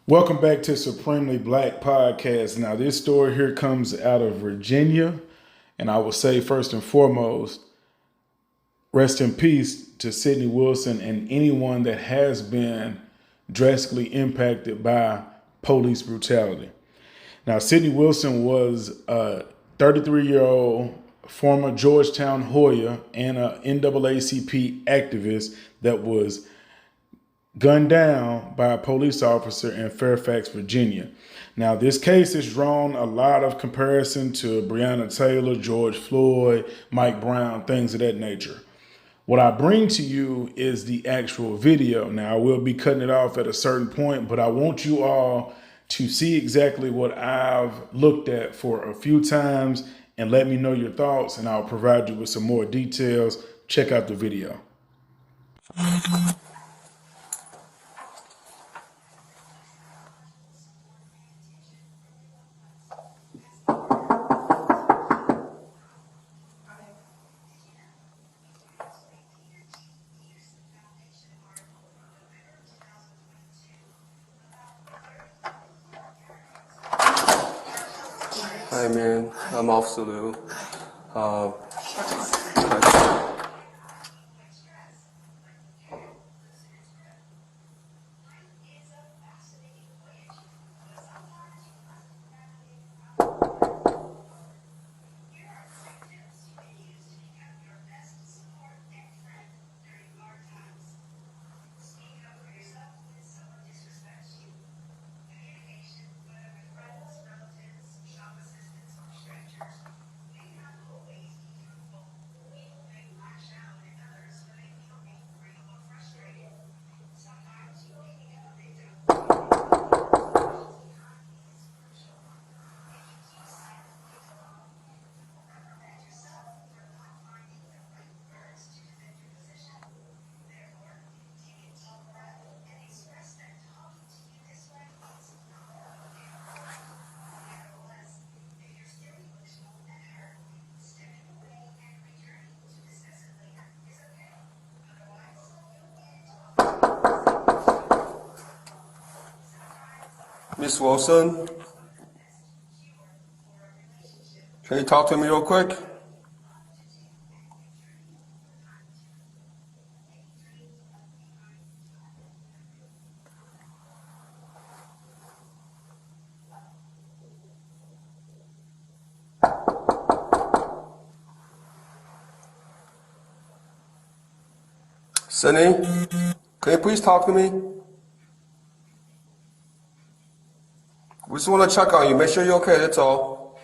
Welcome back to Supremely Black Podcast. Now, this story here comes out of Virginia, and I will say first and foremost, rest in peace to Sidney Wilson and anyone that has been drastically impacted by police brutality. Now, Sidney Wilson was a 33-year-old former Georgetown Hoya and a NAACP activist that was gunned down by a police officer in Fairfax, Virginia. Now, this case has drawn a lot of comparison to Breonna Taylor, George Floyd, Mike Brown, things of that nature. What I bring to you is the actual video. Now, I will be cutting it off at a certain point, but I want you all to see exactly what I've looked at for a few times and let me know your thoughts, and I'll provide you with some more details. Check out the video. Hi man, I'm Officer Liu. Miss Wilson, can you talk to me real quick? Sydney, can you please talk to me? We just want to check on you, make sure you're okay, that's all.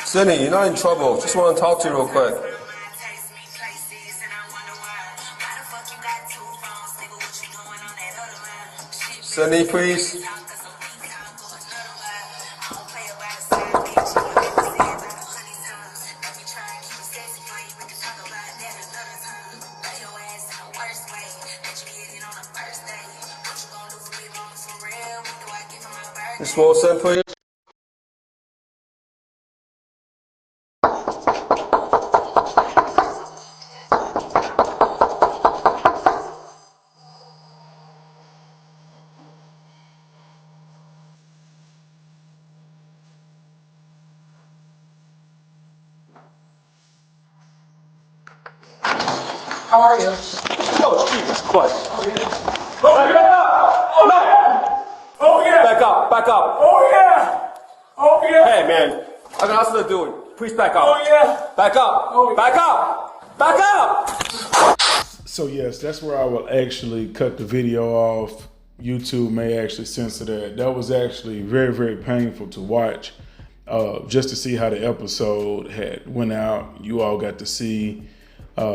Sydney, you're not in trouble, just want to talk to you real quick. Sydney, please. Miss Wilson, please. How are you? Oh, Jesus Christ. Oh, yeah. Oh, yeah. Oh, yeah. Back up, back up. Oh, yeah. Oh, yeah. Hey, man, I got nothing to do. Please back up. Oh, yeah. Back up. Oh, yeah. Back up. Back up. So yes, that's where I will actually cut the video off. YouTube may actually censor that. That was actually very, very painful to watch. Just to see how the episode had went out. You all got to see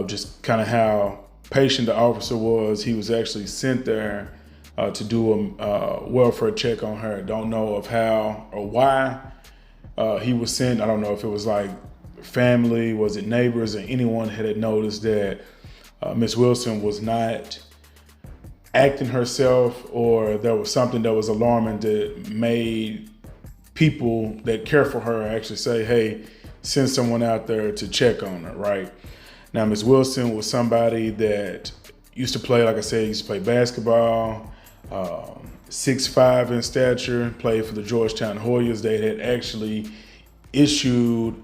just kind of how patient the officer was. He was actually sent there to do a welfare check on her. Don't know of how or why he was sent. I don't know if it was like family, was it neighbors, or anyone had noticed that Miss Wilson was not acting herself, or there was something that was alarming that made people that care for her actually say, hey, send someone out there to check on her, right? Now, Ms. Wilson was somebody that used to play, like I said, used to play basketball, 6'5" in stature, played for the Georgetown Hoyas. They had actually issued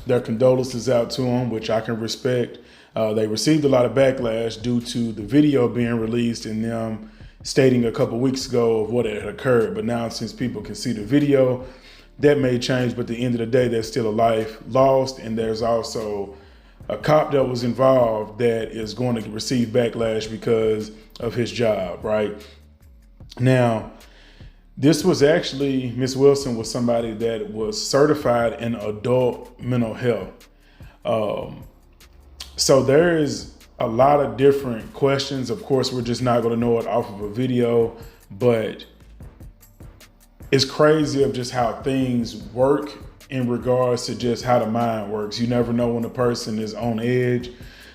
their condolences out to him, which I can respect. They received a lot of backlash due to the video being released and them stating a couple weeks ago of what had occurred. But now, since people can see the video, that may change. But at the end of the day, there's still a life lost, and there's also a cop that was involved that is going to receive backlash because of his job, right? Now, this was actually, Miss Wilson was somebody that was certified in adult mental health. So there is a lot of different questions. Of course, we're just not going to know it off of a video, but it's crazy of just how things work in regards to just how the mind works. You never know when a person is on edge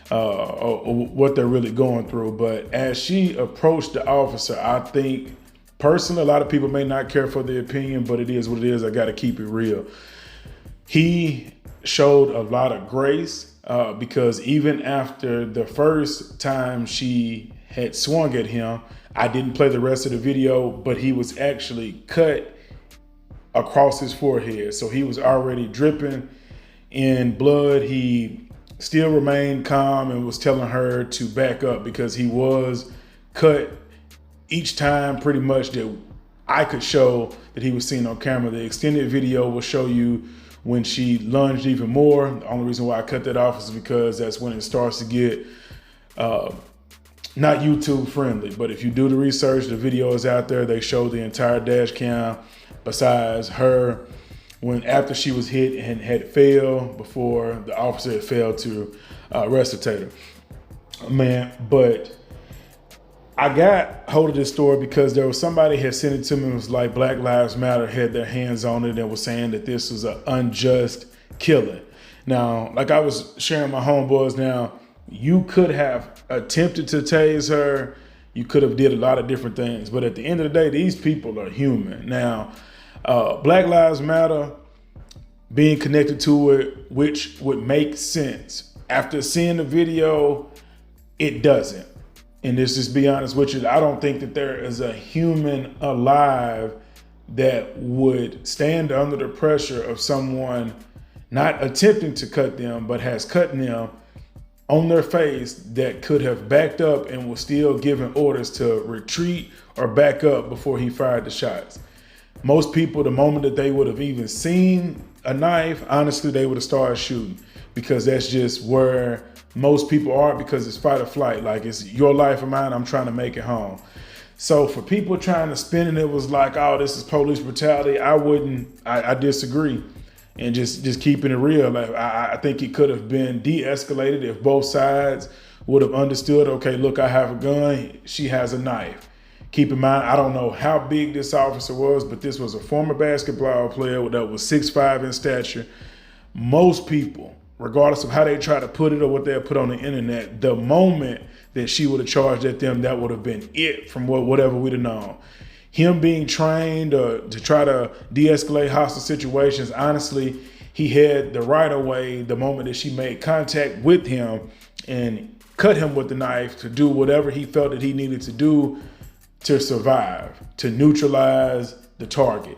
or what they're really going through. But as she approached the officer, I think personally, a lot of people may not care for the opinion, but it is what it is. I got to keep it real. He showed a lot of grace because even after the first time she had swung at him, I didn't play the rest of the video, but he was actually cut across his forehead. So he was already dripping in blood. He still remained calm and was telling her to back up because he was cut each time pretty much that I could show that he was seen on camera. The extended video will show you when she lunged even more. The only reason why I cut that off is because that's when it starts to get not YouTube friendly, but if you do the research, the video is out there. They show the entire dash cam besides her when after she was hit and had failed before the officer had failed to resuscitate her. Man, but I got hold of this story because there was somebody had sent it to me. It was like Black Lives Matter had their hands on it and was saying that this was an unjust killing. Now, like I was sharing my homeboys, now you could have attempted to tase her. You could have did a lot of different things. But at the end of the day, these people are human. Now, Black Lives Matter being connected to it, which would make sense. After seeing the video, it doesn't. And let's just be honest with you, I don't think that there is a human alive that would stand under the pressure of someone not attempting to cut them, but has cut them on their face that could have backed up and was still giving orders to retreat or back up before he fired the shots. Most people, the moment that they would have even seen a knife, honestly, they would have started shooting because that's just where most people are, because it's fight or flight. Like, it's your life or mine, I'm trying to make it home. So for people trying to spin it, it was like, oh, this is police brutality. I disagree. And just keeping it real, like, I think it could have been de-escalated if both sides would have understood, okay, look, I have a gun, she has a knife. Keep in mind, I don't know how big this officer was, but this was a former basketball player that was 6'5" in stature. Most people, regardless of how they try to put it or what they put on the internet, the moment that she would have charged at them, that would have been it from whatever we'd have known. Him being trained to try to de-escalate hostile situations, honestly, he had the right of way the moment that she made contact with him and cut him with the knife to do whatever he felt that he needed to do to survive, to neutralize the target.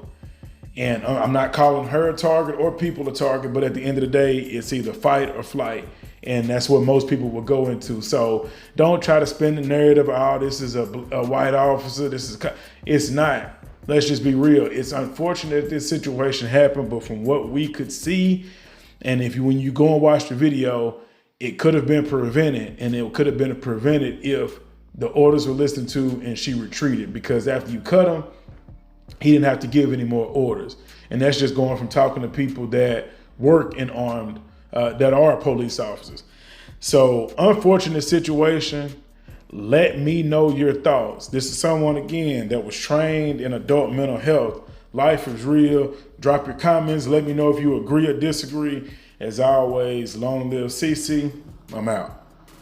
And I'm not calling her a target or people a target, but at the end of the day, it's either fight or flight. And that's what most people will go into. So don't try to spin the narrative, oh, this is a white officer. It's not. Let's just be real. It's unfortunate that this situation happened, but from what we could see, and when you go and watch the video, it could have been prevented, and it could have been prevented if the orders were listened to and she retreated, because after you cut him, he didn't have to give any more orders. And that's just going from talking to people that work in armed, that are police officers. So unfortunate situation. Let me know your thoughts. This is someone, again, that was trained in adult mental health. Life is real. Drop your comments. Let me know if you agree or disagree. As always, long live CC. I'm out.